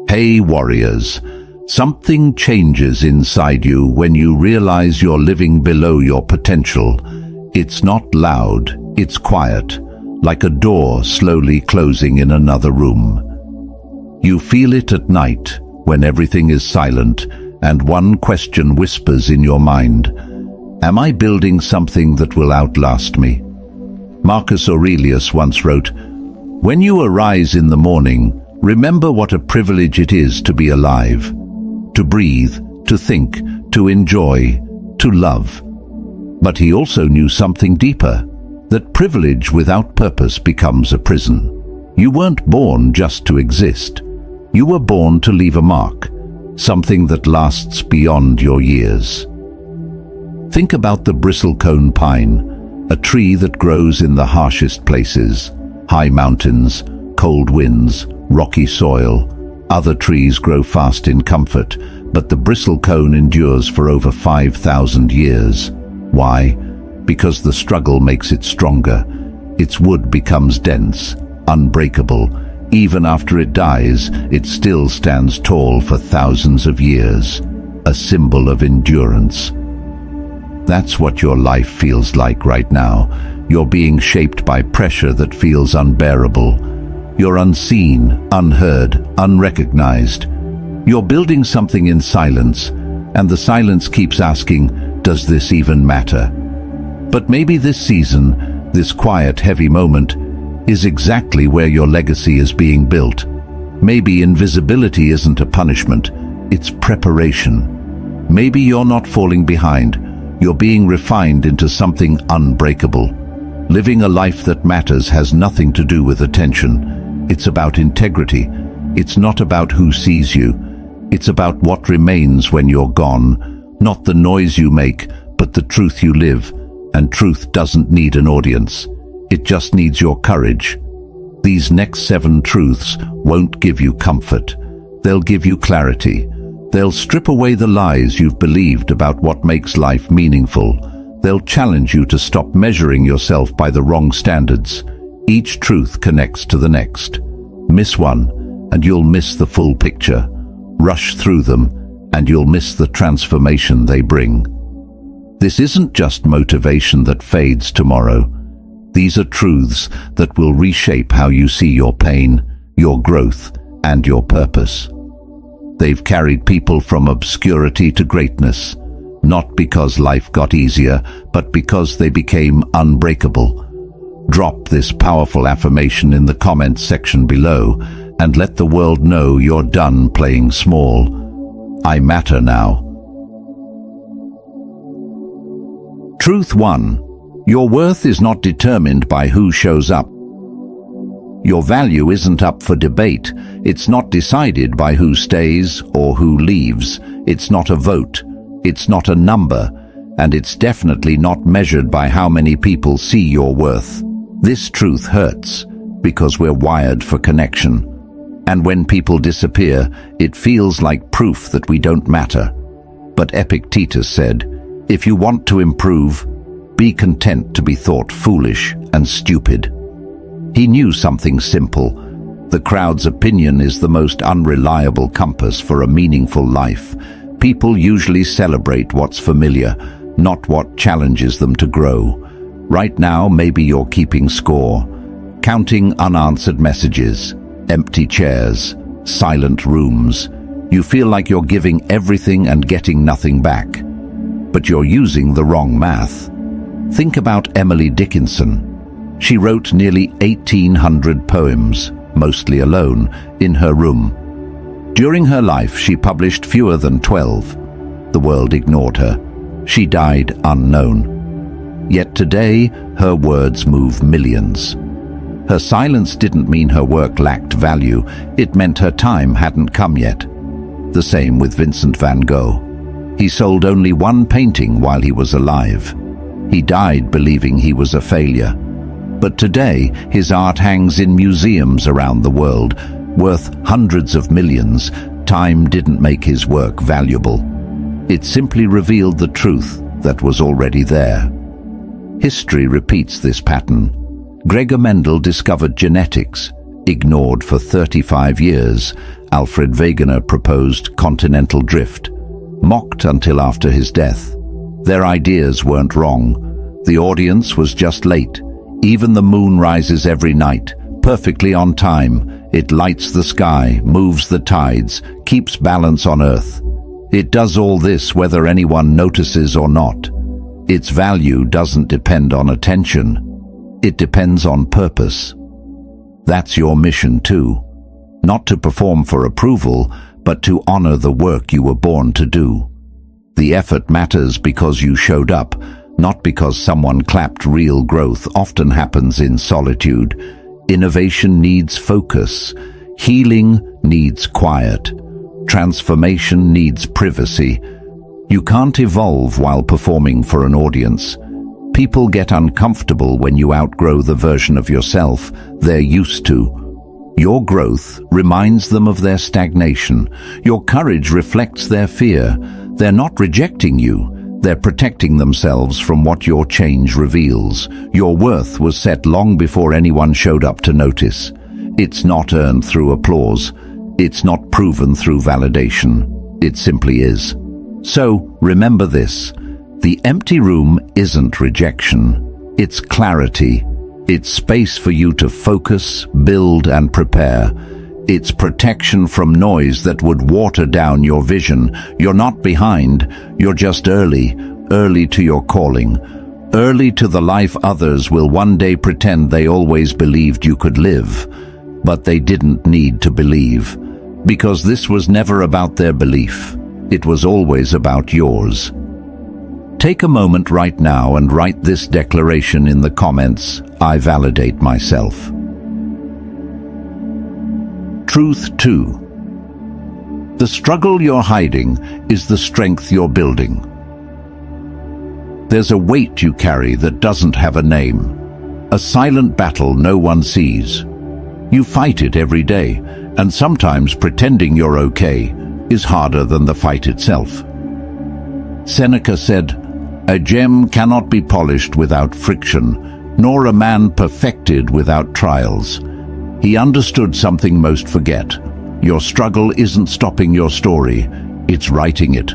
Hey warriors, something changes inside you when you realize you're living below your potential. It's not loud, it's quiet, like a door slowly closing in another room. You feel it at night when everything is silent and one question whispers in your mind. Am I building something that will outlast me? Marcus Aurelius once wrote, "When you arise in the morning, remember what a privilege it is to be alive, to breathe, to think, to enjoy, to love." But he also knew something deeper, that privilege without purpose becomes a prison. You weren't born just to exist. You were born to leave a mark, something that lasts beyond your years. Think about the bristlecone pine, a tree that grows in the harshest places, high mountains, cold winds, rocky soil. Other trees grow fast in comfort, but the bristlecone endures for over 5,000 years. Why? Because the struggle makes it stronger. Its wood becomes dense, unbreakable. Even after it dies, it still stands tall for thousands of years, a symbol of endurance. That's what your life feels like right now. You're being shaped by pressure that feels unbearable. You're unseen, unheard, unrecognized. You're building something in silence, and the silence keeps asking, does this even matter? But maybe this season, this quiet, heavy moment, is exactly where your legacy is being built. Maybe invisibility isn't a punishment, it's preparation. Maybe you're not falling behind, you're being refined into something unbreakable. Living a life that matters has nothing to do with attention. It's about integrity. It's not about who sees you. It's about what remains when you're gone. Not the noise you make, but the truth you live. And truth doesn't need an audience. It just needs your courage. These next 7 truths won't give you comfort. They'll give you clarity. They'll strip away the lies you've believed about what makes life meaningful. They'll challenge you to stop measuring yourself by the wrong standards. Each truth connects to the next. Miss one, and you'll miss the full picture. Rush through them, and you'll miss the transformation they bring. This isn't just motivation that fades tomorrow. These are truths that will reshape how you see your pain, your growth, and your purpose. They've carried people from obscurity to greatness, not because life got easier, but because they became unbreakable. Drop this powerful affirmation in the comments section below and let the world know you're done playing small. I matter now. Truth 1. Your worth is not determined by who shows up. Your value isn't up for debate. It's not decided by who stays or who leaves. It's not a vote. It's not a number. And it's definitely not measured by how many people see your worth. This truth hurts because we're wired for connection. And when people disappear, it feels like proof that we don't matter. But Epictetus said, if you want to improve, be content to be thought foolish and stupid. He knew something simple. The crowd's opinion is the most unreliable compass for a meaningful life. People usually celebrate what's familiar, not what challenges them to grow. Right now, maybe you're keeping score, counting unanswered messages, empty chairs, silent rooms. You feel like you're giving everything and getting nothing back. But you're using the wrong math. Think about Emily Dickinson. She wrote nearly 1,800 poems, mostly alone, in her room. During her life, she published fewer than 12. The world ignored her. She died unknown. Yet today, her words move millions. Her silence didn't mean her work lacked value. It meant her time hadn't come yet. The same with Vincent van Gogh. He sold only 1 painting while he was alive. He died believing he was a failure. But today, his art hangs in museums around the world, worth hundreds of millions. Time didn't make his work valuable. It simply revealed the truth that was already there. History repeats this pattern. Gregor Mendel discovered genetics. ignored for 35 years, Alfred Wegener proposed continental drift, mocked until after his death. Their ideas weren't wrong. The audience was just late. Even the moon rises every night, perfectly on time. It lights the sky, moves the tides, keeps balance on Earth. It does all this whether anyone notices or not. Its value doesn't depend on attention. It depends on purpose. That's your mission too. Not to perform for approval, but to honor the work you were born to do. The effort matters because you showed up, not because someone clapped. Real growth often happens in solitude. Innovation needs focus. Healing needs quiet. Transformation needs privacy. You can't evolve while performing for an audience. People get uncomfortable when you outgrow the version of yourself they're used to. Your growth reminds them of their stagnation. Your courage reflects their fear. They're not rejecting you. They're protecting themselves from what your change reveals. Your worth was set long before anyone showed up to notice. It's not earned through applause. It's not proven through validation. It simply is. So, remember this. The empty room isn't rejection. It's clarity. It's space for you to focus, build, and prepare. It's protection from noise that would water down your vision. You're not behind. You're just early to your calling. Early to the life others will one day pretend they always believed you could live. But they didn't need to believe. Because this was never about their belief. It was always about yours. Take a moment right now and write this declaration in the comments. I validate myself. Truth 2. The struggle you're hiding is the strength you're building. There's a weight you carry that doesn't have a name. A silent battle no one sees. You fight it every day, and sometimes pretending you're okay is harder than the fight itself. Seneca said, "A gem cannot be polished without friction, nor a man perfected without trials." He understood something most forget. Your struggle isn't stopping your story, it's writing it.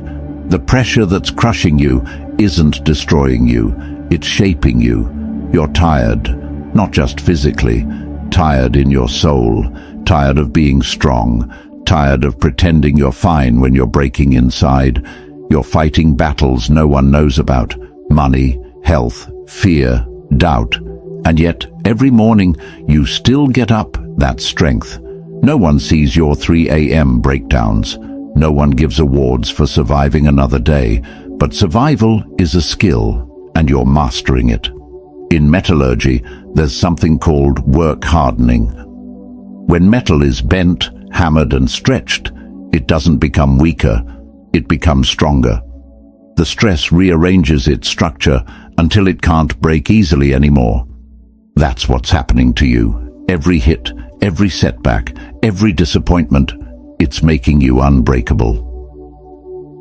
The pressure that's crushing you isn't destroying you, it's shaping you. You're tired, not just physically, tired in your soul, tired of being strong, tired of pretending you're fine when you're breaking inside. You're fighting battles no one knows about. Money, health, fear, doubt. And yet, every morning, you still get up. That's strength. No one sees your 3 a.m. breakdowns. No one gives awards for surviving another day. But survival is a skill, and you're mastering it. In metallurgy, there's something called work hardening. When metal is bent, hammered, and stretched, it doesn't become weaker. It becomes stronger. The stress rearranges its structure until it can't break easily anymore. That's what's happening to you. Every hit, every setback, every disappointment, it's making you unbreakable.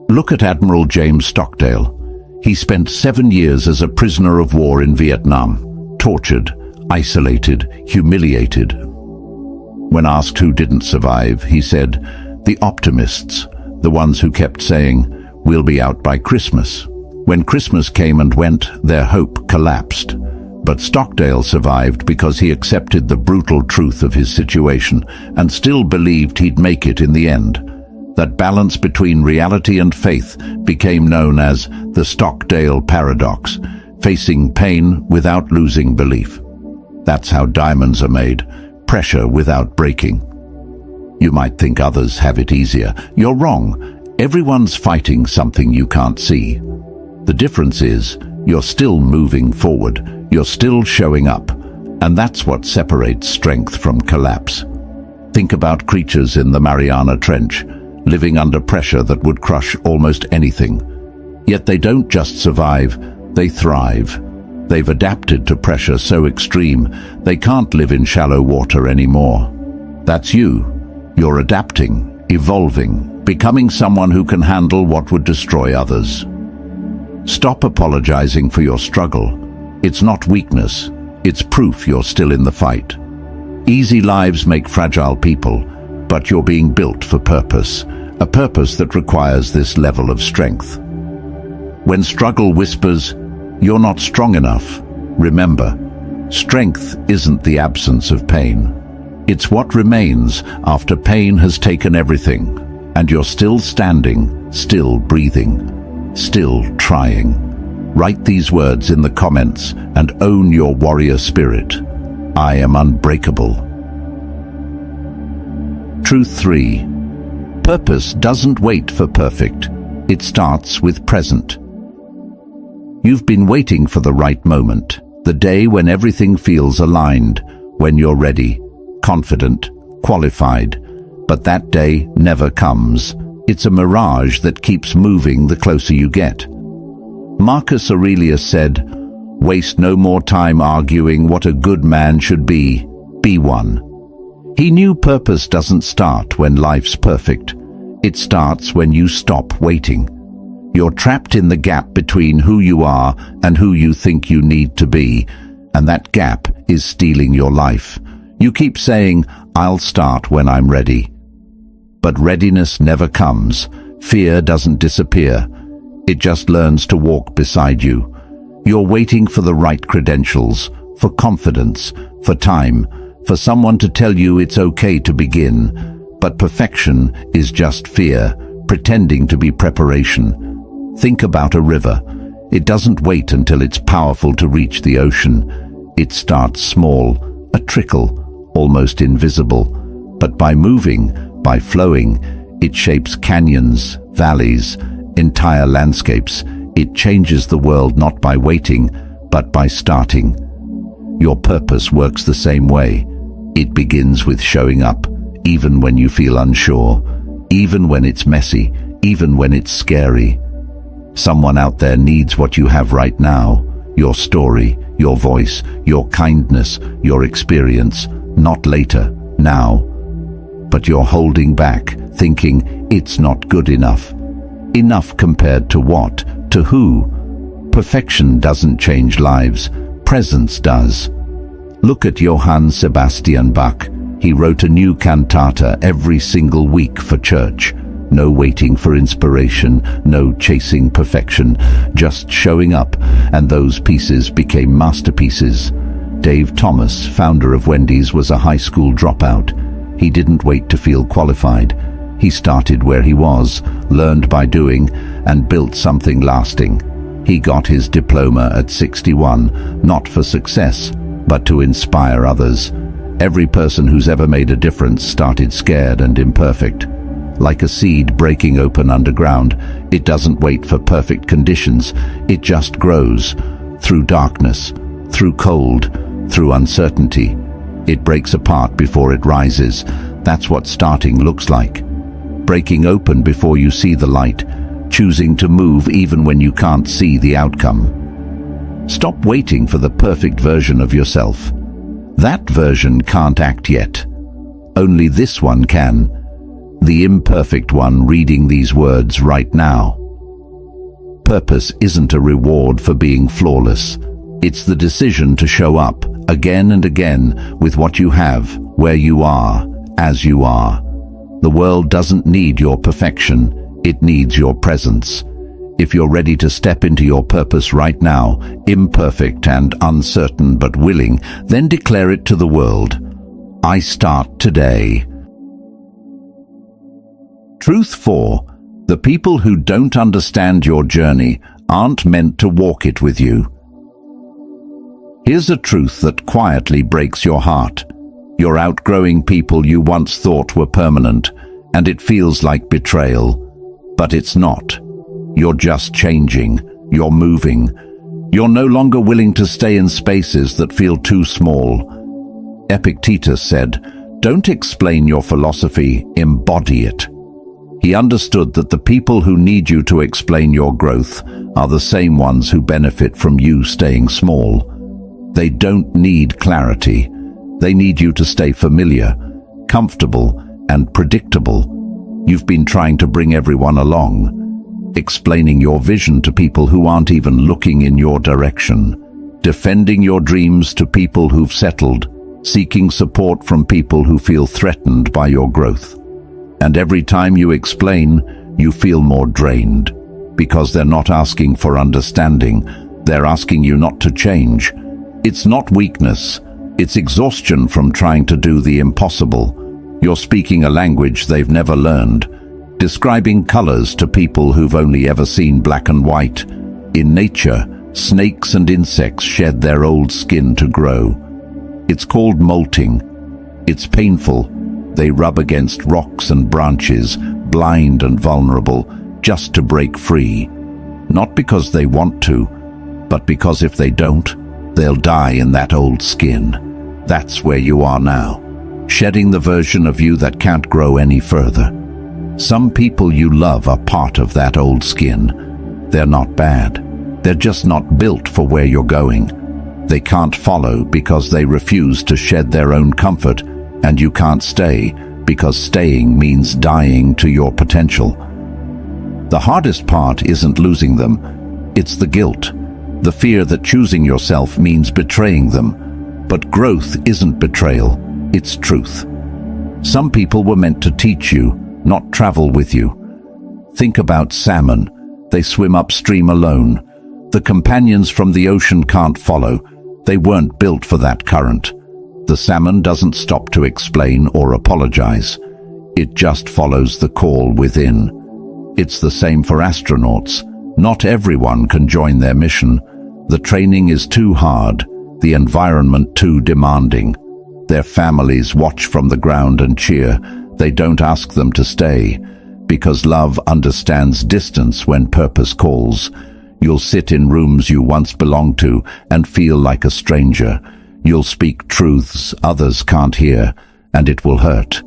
Look at Admiral James Stockdale. He spent 7 years as a prisoner of war in Vietnam, tortured, isolated, humiliated. When asked who didn't survive, he said, "The optimists, the ones who kept saying, 'We'll be out by Christmas.' When Christmas came and went, their hope collapsed. But Stockdale survived because he accepted the brutal truth of his situation and still believed he'd make it in the end. That balance between reality and faith became known as the Stockdale paradox, facing pain without losing belief. That's how diamonds are made, pressure without breaking. You might think others have it easier. You're wrong. Everyone's fighting something you can't see. The difference is, you're still moving forward. You're still showing up. And that's what separates strength from collapse. Think about creatures in the Mariana Trench, living under pressure that would crush almost anything. Yet they don't just survive, they thrive. They've adapted to pressure so extreme, they can't live in shallow water anymore. That's you. You're adapting, evolving, becoming someone who can handle what would destroy others. Stop apologizing for your struggle. It's not weakness. It's proof you're still in the fight. Easy lives make fragile people, but you're being built for purpose, a purpose that requires this level of strength. When struggle whispers, "You're not strong enough," remember, strength isn't the absence of pain. It's what remains after pain has taken everything, and you're still standing, still breathing, still trying. Write these words in the comments and own your warrior spirit. I am unbreakable. Truth 3. Purpose doesn't wait for perfect. It starts with present. You've been waiting for the right moment, the day when everything feels aligned, when you're ready, confident, qualified. But that day never comes. It's a mirage that keeps moving the closer you get. Marcus Aurelius said, "Waste no more time arguing what a good man should be one." He knew purpose doesn't start when life's perfect. It starts when you stop waiting. You're trapped in the gap between who you are and who you think you need to be, and that gap is stealing your life. You keep saying, "I'll start when I'm ready." But readiness never comes. Fear doesn't disappear. It just learns to walk beside you. You're waiting for the right credentials, for confidence, for time, for someone to tell you it's okay to begin. But perfection is just fear, pretending to be preparation. Think about a river. It doesn't wait until it's powerful to reach the ocean. It starts small, a trickle, almost invisible. But by moving, by flowing, it shapes canyons, valleys, entire landscapes. It changes the world not by waiting, but by starting. Your purpose works the same way. It begins with showing up, even when you feel unsure, even when it's messy, even when it's scary. Someone out there needs what you have right now, your story, your voice, your kindness, your experience, not later, now. But you're holding back, thinking it's not good enough. Enough compared to what? To who? Perfection doesn't change lives, presence does. Look at Johann Sebastian Bach. He wrote a new cantata every single week for church. No waiting for inspiration, no chasing perfection, just showing up, and those pieces became masterpieces. Dave Thomas, founder of Wendy's, was a high school dropout. He didn't wait to feel qualified. He started where he was, learned by doing, and built something lasting. He got his diploma at 61, not for success, but to inspire others. Every person who's ever made a difference started scared and imperfect. Like a seed breaking open underground, it doesn't wait for perfect conditions. It just grows, through darkness, through cold, through uncertainty. It breaks apart before it rises. That's what starting looks like. Breaking open before you see the light, choosing to move even when you can't see the outcome. Stop waiting for the perfect version of yourself. That version can't act yet. Only this one can. The imperfect one reading these words right now. Purpose isn't a reward for being flawless. It's the decision to show up again and again with what you have, where you are, as you are. The world doesn't need your perfection, it needs your presence. If you're ready to step into your purpose right now, imperfect and uncertain but willing, then declare it to the world. I start today. Truth 4. The people who don't understand your journey aren't meant to walk it with you. Here's a truth that quietly breaks your heart. You're outgrowing people you once thought were permanent, and it feels like betrayal. But it's not. You're just changing. You're moving. You're no longer willing to stay in spaces that feel too small. Epictetus said, "Don't explain your philosophy, embody it." He understood that the people who need you to explain your growth are the same ones who benefit from you staying small. They don't need clarity. They need you to stay familiar, comfortable, and predictable. You've been trying to bring everyone along, explaining your vision to people who aren't even looking in your direction, defending your dreams to people who've settled, seeking support from people who feel threatened by your growth. And every time you explain, you feel more drained, because they're not asking for understanding, they're asking you not to change. It's not weakness, it's exhaustion from trying to do the impossible. You're speaking a language they've never learned, describing colors to people who've only ever seen black and white. In nature, snakes and insects shed their old skin to grow. It's called molting. It's painful. They rub against rocks and branches, blind and vulnerable, just to break free. Not because they want to, but because if they don't, they'll die in that old skin. That's where you are now, shedding the version of you that can't grow any further. Some people you love are part of that old skin. They're not bad. They're just not built for where you're going. They can't follow because they refuse to shed their own comfort, and you can't stay because staying means dying to your potential. The hardest part isn't losing them. It's the guilt, the fear that choosing yourself means betraying them. But growth isn't betrayal, it's truth. Some people were meant to teach you, not travel with you. Think about salmon. They swim upstream alone. The companions from the ocean can't follow. They weren't built for that current. The salmon doesn't stop to explain or apologize. It just follows the call within. It's the same for astronauts. Not everyone can join their mission. The training is too hard, the environment too demanding. Their families watch from the ground and cheer. They don't ask them to stay, because love understands distance when purpose calls. You'll sit in rooms you once belonged to and feel like a stranger. You'll speak truths others can't hear, and it will hurt.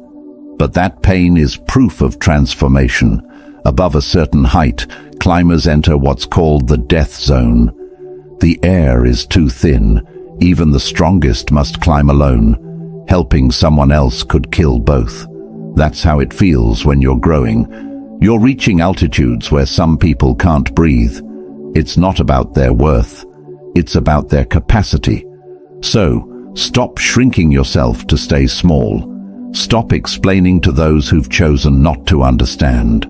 But that pain is proof of transformation. Above a certain height, climbers enter what's called the death zone. The air is too thin. Even the strongest must climb alone. Helping someone else could kill both. That's how it feels when you're growing. You're reaching altitudes where some people can't breathe. It's not about their worth. It's about their capacity. So, stop shrinking yourself to stay small. Stop explaining to those who've chosen not to understand.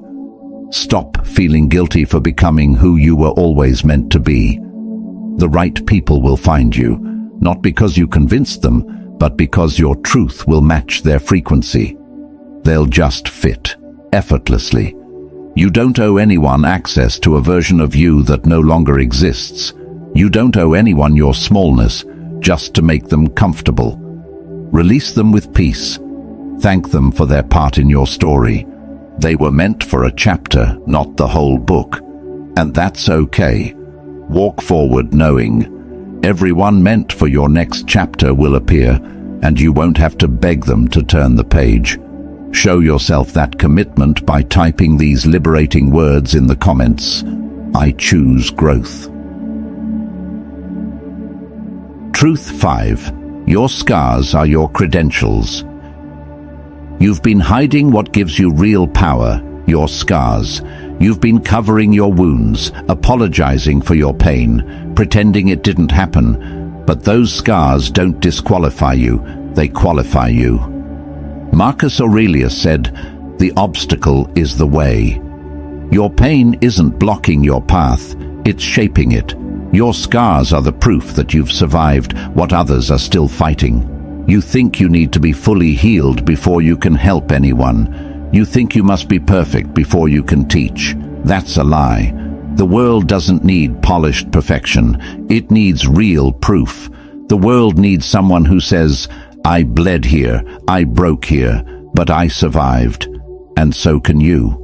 Stop feeling guilty for becoming who you were always meant to be. The right people will find you, not because you convinced them, but because your truth will match their frequency. They'll just fit, effortlessly. You don't owe anyone access to a version of you that no longer exists. You don't owe anyone your smallness just to make them comfortable. Release them with peace. Thank them for their part in your story. They were meant for a chapter, not the whole book. And that's okay. Walk forward knowing everyone meant for your next chapter will appear, and you won't have to beg them to turn the page. Show yourself that commitment by typing these liberating words in the comments. I choose growth. Truth 5. Your scars are your credentials. You've been hiding what gives you real power, your scars. You've been covering your wounds, apologizing for your pain, pretending it didn't happen. But those scars don't disqualify you, they qualify you. Marcus Aurelius said, "The obstacle is the way." Your pain isn't blocking your path, it's shaping it. Your scars are the proof that you've survived what others are still fighting. You think you need to be fully healed before you can help anyone. You think you must be perfect before you can teach. That's a lie. The world doesn't need polished perfection. It needs real proof. The world needs someone who says, I bled here, I broke here, but I survived. And so can you.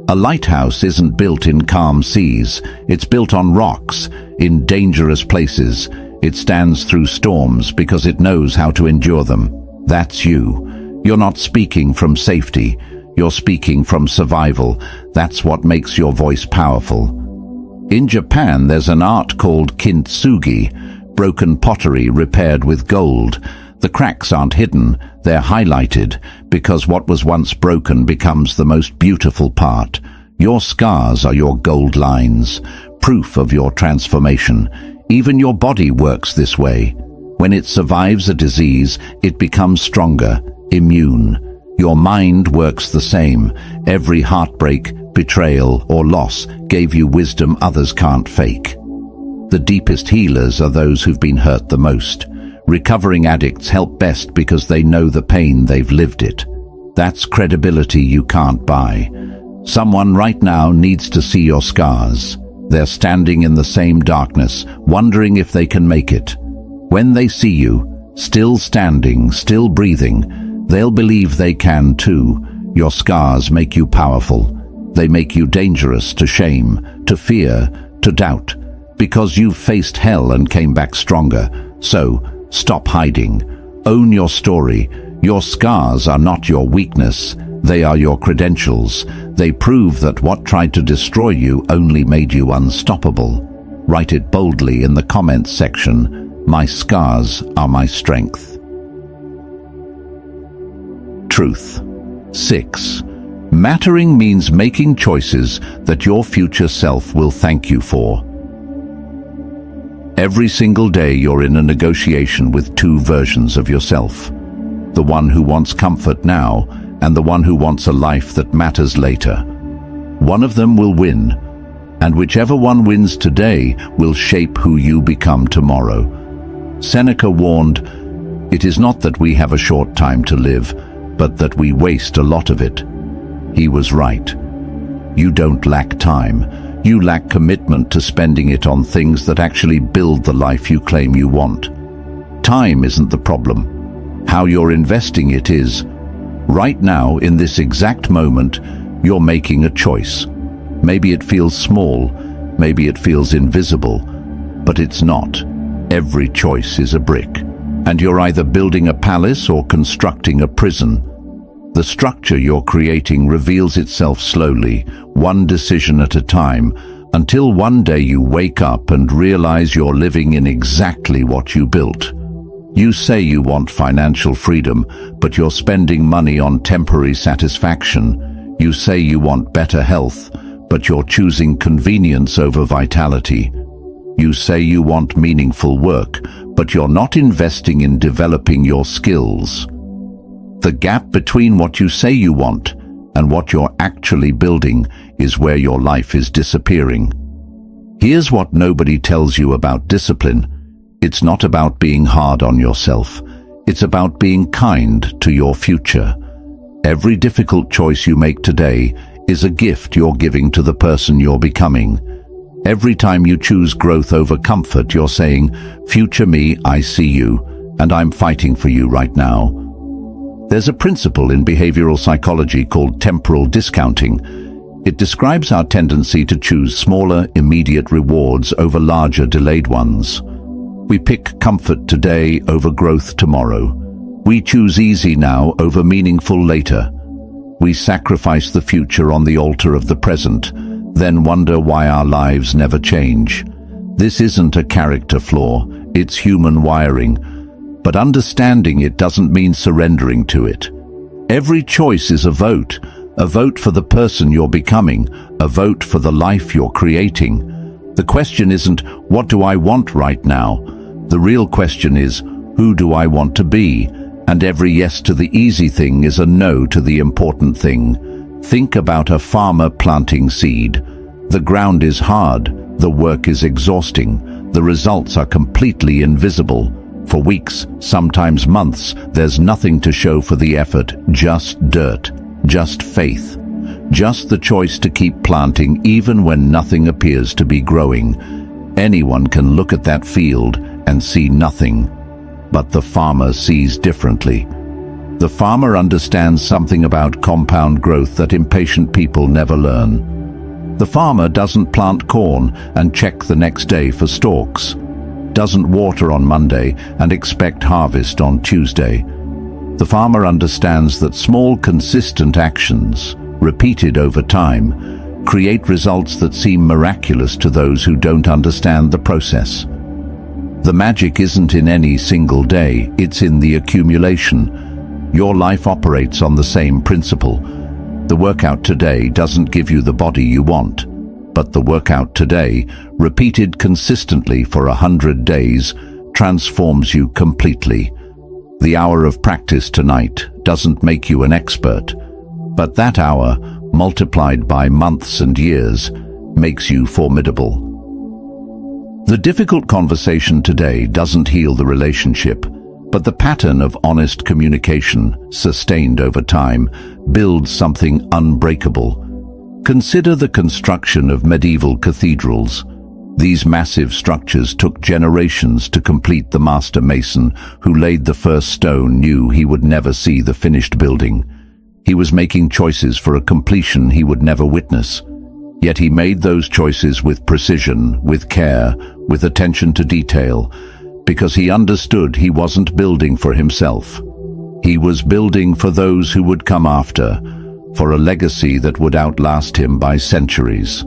A lighthouse isn't built in calm seas. It's built on rocks, in dangerous places. It stands through storms because it knows how to endure them. That's you. You're not speaking from safety. You're speaking from survival. That's what makes your voice powerful. In Japan, there's an art called kintsugi, broken pottery repaired with gold. The cracks aren't hidden, they're highlighted, because what was once broken becomes the most beautiful part. Your scars are your gold lines, proof of your transformation. Even your body works this way. When it survives a disease, it becomes stronger, immune. Your mind works the same. Every heartbreak, betrayal, or loss gave you wisdom others can't fake. The deepest healers are those who've been hurt the most. Recovering addicts help best because they know the pain, they've lived it. That's credibility you can't buy. Someone right now needs to see your scars. They're standing in the same darkness, wondering if they can make it. When they see you, still standing, still breathing, they'll believe they can too. Your scars make you powerful. They make you dangerous to shame, to fear, to doubt, because you've faced hell and came back stronger. So, stop hiding. Own your story. Your scars are not your weakness. They are your credentials. They prove that what tried to destroy you only made you unstoppable. Write it boldly in the comments section. My scars are my strength. Truth. 6. Mattering means making choices that your future self will thank you for. Every single day you're in a negotiation with two versions of yourself. The one who wants comfort now and the one who wants a life that matters later. One of them will win, and whichever one wins today will shape who you become tomorrow. Seneca warned, "It is not that we have a short time to live, but that we waste a lot of it." He was right. You don't lack time. You lack commitment to spending it on things that actually build the life you claim you want. Time isn't the problem. How you're investing it is. Right now, in this exact moment, you're making a choice. Maybe it feels small, maybe it feels invisible, but it's not. Every choice is a brick, and you're either building a palace or constructing a prison. The structure you're creating reveals itself slowly, one decision at a time, until one day you wake up and realize you're living in exactly what you built. You say you want financial freedom, but you're spending money on temporary satisfaction. You say you want better health, but you're choosing convenience over vitality. You say you want meaningful work, but you're not investing in developing your skills. The gap between what you say you want and what you're actually building is where your life is disappearing. Here's what nobody tells you about discipline. It's not about being hard on yourself. It's about being kind to your future. Every difficult choice you make today is a gift you're giving to the person you're becoming. Every time you choose growth over comfort, you're saying, "Future me, I see you, and I'm fighting for you right now." There's a principle in behavioral psychology called temporal discounting. It describes our tendency to choose smaller, immediate rewards over larger, delayed ones. We pick comfort today over growth tomorrow. We choose easy now over meaningful later. We sacrifice the future on the altar of the present, then wonder why our lives never change. This isn't a character flaw, it's human wiring. But understanding it doesn't mean surrendering to it. Every choice is a vote for the person you're becoming, a vote for the life you're creating. The question isn't, what do I want right now? The real question is, who do I want to be? And every yes to the easy thing is a no to the important thing. Think about a farmer planting seed. The ground is hard, the work is exhausting, the results are completely invisible. For weeks, sometimes months, there's nothing to show for the effort, just dirt, just faith, just the choice to keep planting even when nothing appears to be growing. Anyone can look at that field and see nothing, but the farmer sees differently. The farmer understands something about compound growth that impatient people never learn. The farmer doesn't plant corn and check the next day for stalks, doesn't water on Monday and expect harvest on Tuesday. The farmer understands that small, consistent actions, repeated over time, create results that seem miraculous to those who don't understand the process. The magic isn't in any single day, it's in the accumulation. Your life operates on the same principle. The workout today doesn't give you the body you want, but the workout today, repeated consistently for 100 days, transforms you completely. The hour of practice tonight doesn't make you an expert, but that hour, multiplied by months and years, makes you formidable. The difficult conversation today doesn't heal the relationship, but the pattern of honest communication, sustained over time, builds something unbreakable. Consider the construction of medieval cathedrals. These massive structures took generations to complete. The master mason who laid the first stone knew he would never see the finished building. He was making choices for a completion he would never witness. Yet he made those choices with precision, with care, with attention to detail, because he understood he wasn't building for himself. He was building for those who would come after, for a legacy that would outlast him by centuries.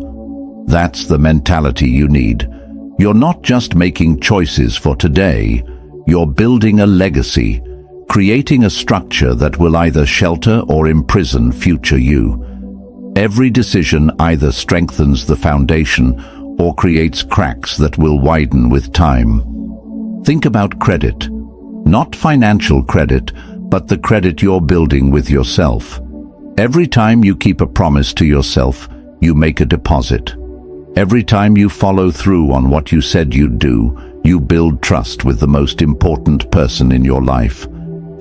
That's the mentality you need. You're not just making choices for today, you're building a legacy, creating a structure that will either shelter or imprison future you. Every decision either strengthens the foundation or creates cracks that will widen with time. Think about credit. Not financial credit, but the credit you're building with yourself. Every time you keep a promise to yourself, you make a deposit. Every time you follow through on what you said you'd do, you build trust with the most important person in your life,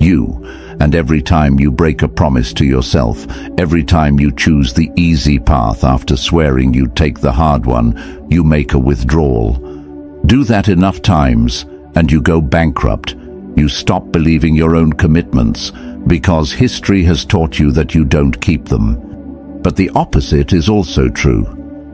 you. And every time you break a promise to yourself, every time you choose the easy path after swearing you'd take the hard one, you make a withdrawal. Do that enough times, and you go bankrupt. You stop believing your own commitments, because history has taught you that you don't keep them. But the opposite is also true.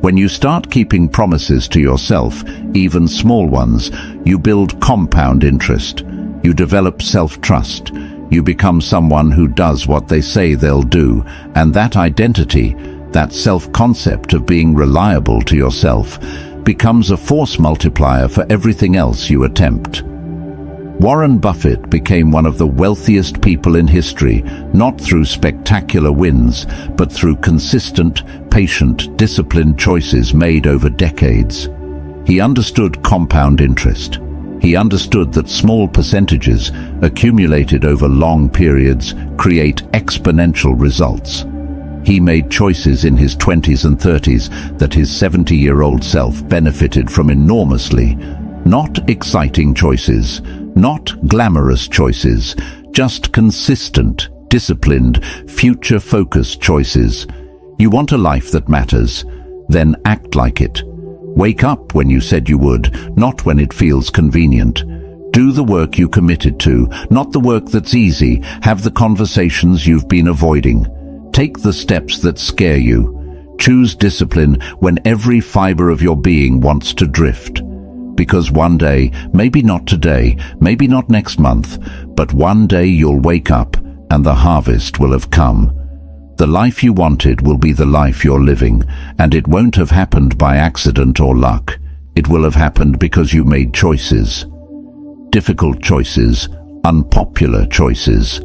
When you start keeping promises to yourself, even small ones, you build compound interest. You develop self-trust. You become someone who does what they say they'll do, and that identity, that self-concept of being reliable to yourself, becomes a force multiplier for everything else you attempt. Warren Buffett became one of the wealthiest people in history, not through spectacular wins, but through consistent, patient, disciplined choices made over decades. He understood compound interest. He understood that small percentages, accumulated over long periods, create exponential results. He made choices in his 20s and 30s that his 70-year-old self benefited from enormously. Not exciting choices, not glamorous choices, just consistent, disciplined, future-focused choices. You want a life that matters? Then act like it. Wake up when you said you would, not when it feels convenient. Do the work you committed to, not the work that's easy. Have the conversations you've been avoiding. Take the steps that scare you. Choose discipline when every fiber of your being wants to drift. Because one day, maybe not today, maybe not next month, but one day you'll wake up and the harvest will have come. The life you wanted will be the life you're living, and it won't have happened by accident or luck. It will have happened because you made choices. Difficult choices, unpopular choices,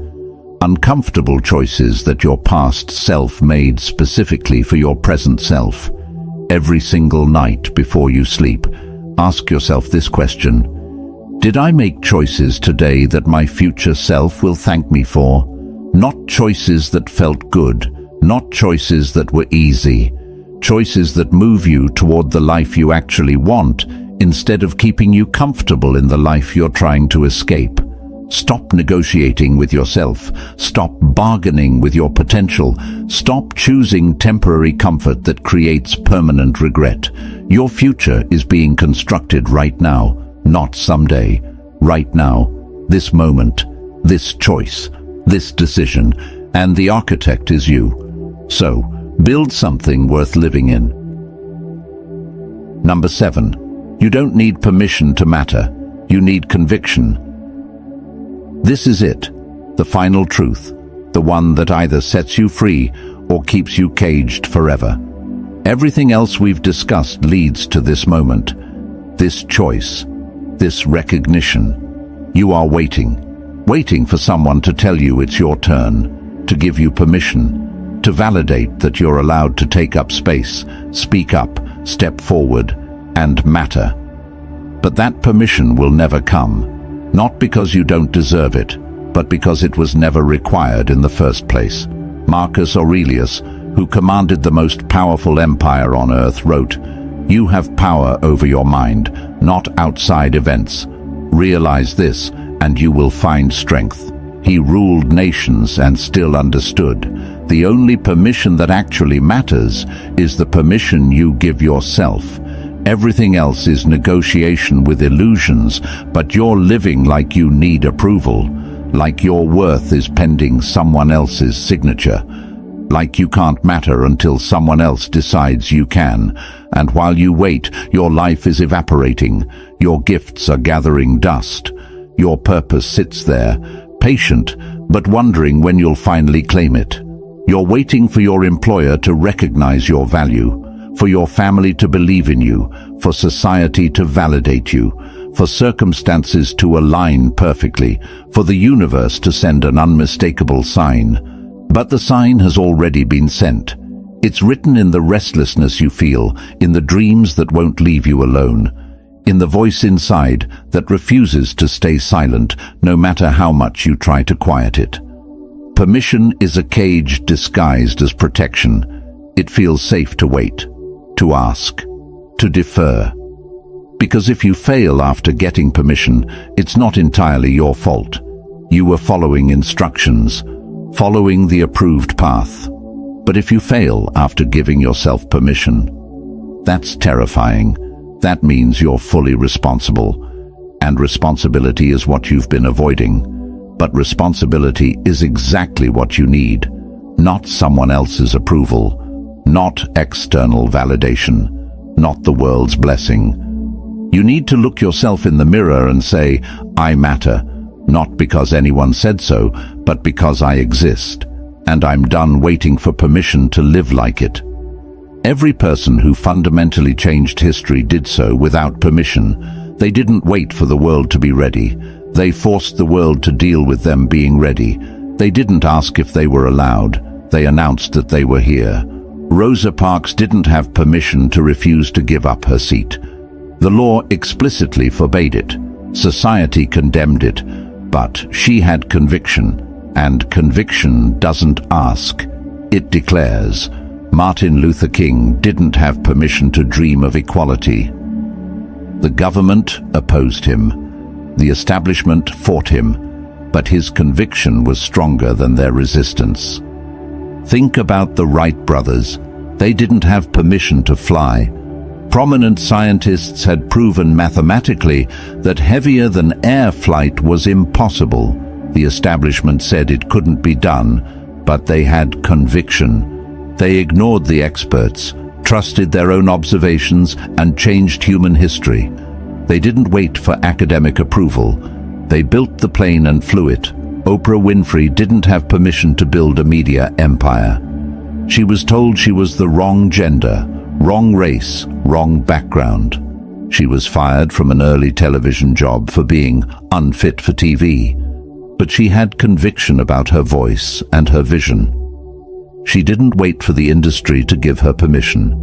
uncomfortable choices that your past self made specifically for your present self. Every single night before you sleep, ask yourself this question: did I make choices today that my future self will thank me for? Not choices that felt good, not choices that were easy. Choices that move you toward the life you actually want, instead of keeping you comfortable in the life you're trying to escape. Stop negotiating with yourself. Stop bargaining with your potential. Stop choosing temporary comfort that creates permanent regret. Your future is being constructed right now, not someday. Right now, this moment, this choice, this decision, and the architect is you. So, build something worth living in. Number 7. You don't need permission to matter. You need conviction. This is it, the final truth, the one that either sets you free or keeps you caged forever. Everything else we've discussed leads to this moment, this choice, this recognition. You are waiting for someone to tell you it's your turn, to give you permission, to validate that you're allowed to take up space, speak up, step forward, and matter. But that permission will never come, not because you don't deserve it, but because it was never required in the first place. Marcus Aurelius, who commanded the most powerful empire on earth, wrote, "You have power over your mind, not outside events. Realize this, and you will find strength." He ruled nations and still understood. The only permission that actually matters is the permission you give yourself. Everything else is negotiation with illusions, but you're living like you need approval, like your worth is pending someone else's signature, like you can't matter until someone else decides you can. And while you wait, your life is evaporating, your gifts are gathering dust, your purpose sits there, patient, but wondering when you'll finally claim it. You're waiting for your employer to recognize your value, for your family to believe in you, for society to validate you, for circumstances to align perfectly, for the universe to send an unmistakable sign. But the sign has already been sent. It's written in the restlessness you feel, in the dreams that won't leave you alone, in the voice inside that refuses to stay silent, no matter how much you try to quiet it. Permission is a cage disguised as protection. It feels safe to wait, to ask, to defer. Because if you fail after getting permission, it's not entirely your fault. You were following instructions, following the approved path. But if you fail after giving yourself permission, that's terrifying. That means you're fully responsible. And responsibility is what you've been avoiding. But responsibility is exactly what you need, not someone else's approval, not external validation, not the world's blessing. You need to look yourself in the mirror and say, "I matter," not because anyone said so, but because I exist, and I'm done waiting for permission to live like it. Every person who fundamentally changed history did so without permission. They didn't wait for the world to be ready. They forced the world to deal with them being ready. They didn't ask if they were allowed. They announced that they were here. Rosa Parks didn't have permission to refuse to give up her seat. The law explicitly forbade it. Society condemned it. But she had conviction, and conviction doesn't ask. It declares. Martin Luther King didn't have permission to dream of equality. The government opposed him. The establishment fought him, but his conviction was stronger than their resistance. Think about the Wright brothers. They didn't have permission to fly. Prominent scientists had proven mathematically that heavier than air flight was impossible. The establishment said it couldn't be done, but they had conviction. They ignored the experts, trusted their own observations, and changed human history. They didn't wait for academic approval. They built the plane and flew it. Oprah Winfrey didn't have permission to build a media empire. She was told she was the wrong gender, wrong race, wrong background. She was fired from an early television job for being unfit for TV. But she had conviction about her voice and her vision. She didn't wait for the industry to give her permission.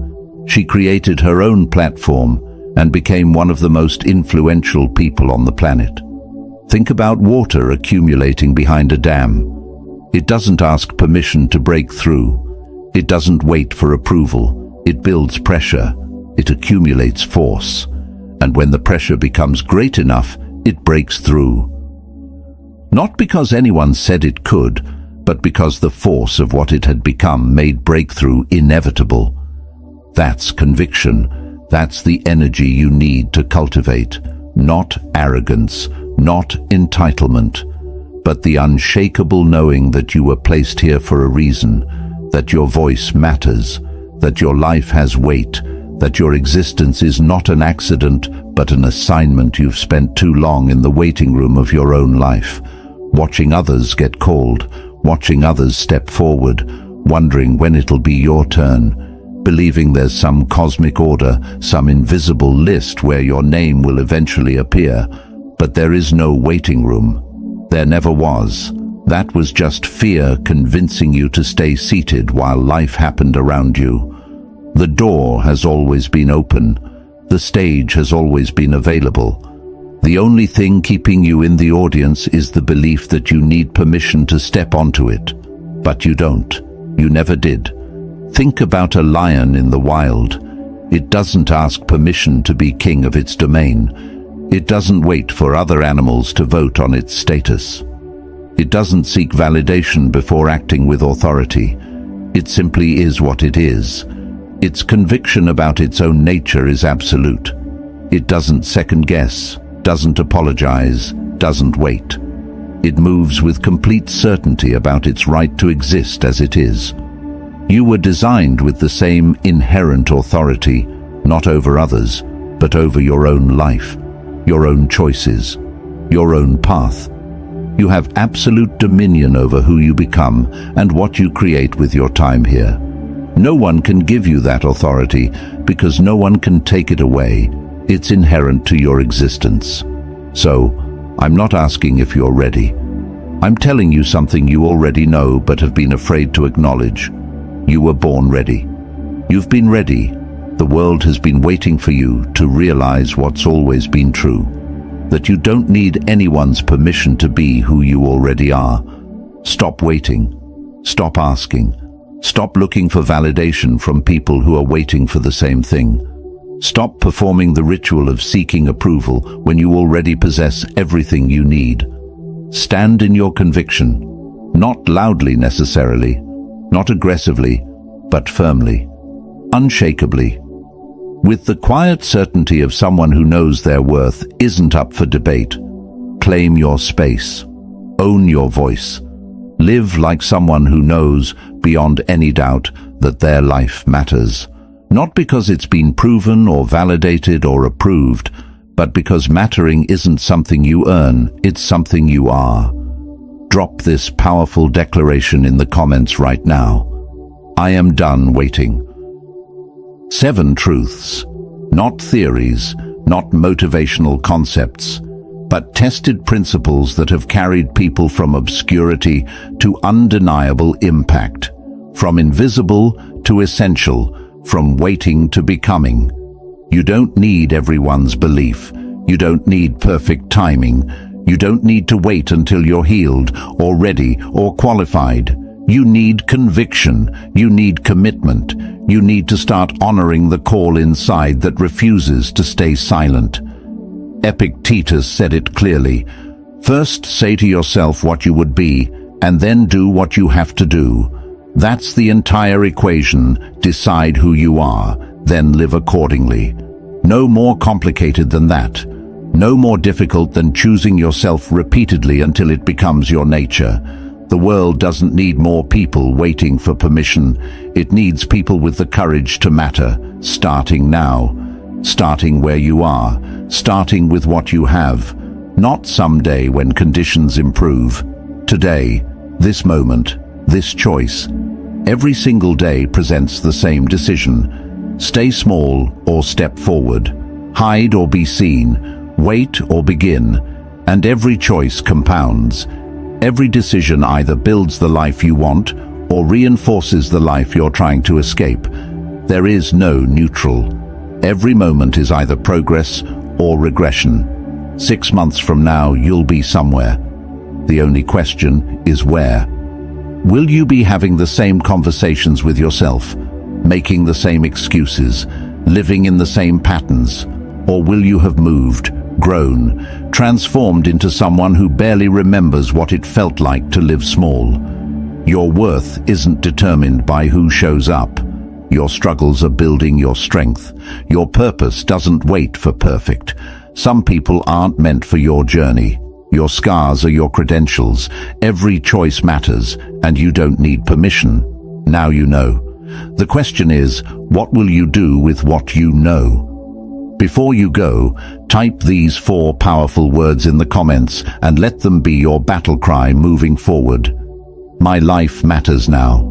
She created her own platform and became one of the most influential people on the planet. Think about water accumulating behind a dam. It doesn't ask permission to break through. It doesn't wait for approval. It builds pressure. It accumulates force. And when the pressure becomes great enough, it breaks through. Not because anyone said it could, but because the force of what it had become made breakthrough inevitable. That's conviction. That's the energy you need to cultivate. Not arrogance, not entitlement, but the unshakable knowing that you were placed here for a reason, that your voice matters, that your life has weight, that your existence is not an accident, but an assignment you've spent too long in the waiting room of your own life, watching others get called, watching others step forward, wondering when it'll be your turn, believing there's some cosmic order, some invisible list where your name will eventually appear. But there is no waiting room. There never was. That was just fear convincing you to stay seated while life happened around you. The door has always been open. The stage has always been available. The only thing keeping you in the audience is the belief that you need permission to step onto it. But you don't. You never did. Think about a lion in the wild. It doesn't ask permission to be king of its domain. It doesn't wait for other animals to vote on its status. It doesn't seek validation before acting with authority. It simply is what it is. Its conviction about its own nature is absolute. It doesn't second guess, doesn't apologize, doesn't wait. It moves with complete certainty about its right to exist as it is. You were designed with the same inherent authority, not over others, but over your own life, your own choices, your own path. You have absolute dominion over who you become and what you create with your time here. No one can give you that authority because no one can take it away. It's inherent to your existence. So, I'm not asking if you're ready. I'm telling you something you already know but have been afraid to acknowledge. You were born ready. You've been ready. The world has been waiting for you to realize what's always been true. That you don't need anyone's permission to be who you already are. Stop waiting. Stop asking. Stop looking for validation from people who are waiting for the same thing. Stop performing the ritual of seeking approval when you already possess everything you need. Stand in your conviction, not loudly necessarily, not aggressively, but firmly, unshakably. With the quiet certainty of someone who knows their worth isn't up for debate. Claim your space. Own your voice. Live like someone who knows, beyond any doubt, that their life matters. Not because it's been proven or validated or approved, but because mattering isn't something you earn, it's something you are. Drop this powerful declaration in the comments right now. I am done waiting. 7 truths, not theories, not motivational concepts, but tested principles that have carried people from obscurity to undeniable impact, from invisible to essential, from waiting to becoming. You don't need everyone's belief. You don't need perfect timing. You don't need to wait until you're healed or ready or qualified. You need conviction. You need commitment. You need to start honoring the call inside that refuses to stay silent. Epictetus said it clearly. First say to yourself what you would be, and then do what you have to do. That's the entire equation. Decide who you are, then live accordingly. No more complicated than that. No more difficult than choosing yourself repeatedly until it becomes your nature. The world doesn't need more people waiting for permission. It needs people with the courage to matter, starting now. Starting where you are, starting with what you have. Not someday when conditions improve. Today, this moment, this choice. Every single day presents the same decision. Stay small or step forward. Hide or be seen. Wait or begin. And every choice compounds. Every decision either builds the life you want or reinforces the life you're trying to escape. There is no neutral. Every moment is either progress or regression. 6 months from now, you'll be somewhere. The only question is where. Will you be having the same conversations with yourself, making the same excuses, living in the same patterns? Or will you have moved, grown, transformed into someone who barely remembers what it felt like to live small? Your worth isn't determined by who shows up. Your struggles are building your strength. Your purpose doesn't wait for perfect. Some people aren't meant for your journey. Your scars are your credentials. Every choice matters, and you don't need permission. Now you know. The question is, what will you do with what you know? Before you go, type these 4 powerful words in the comments and let them be your battle cry moving forward. My life matters now.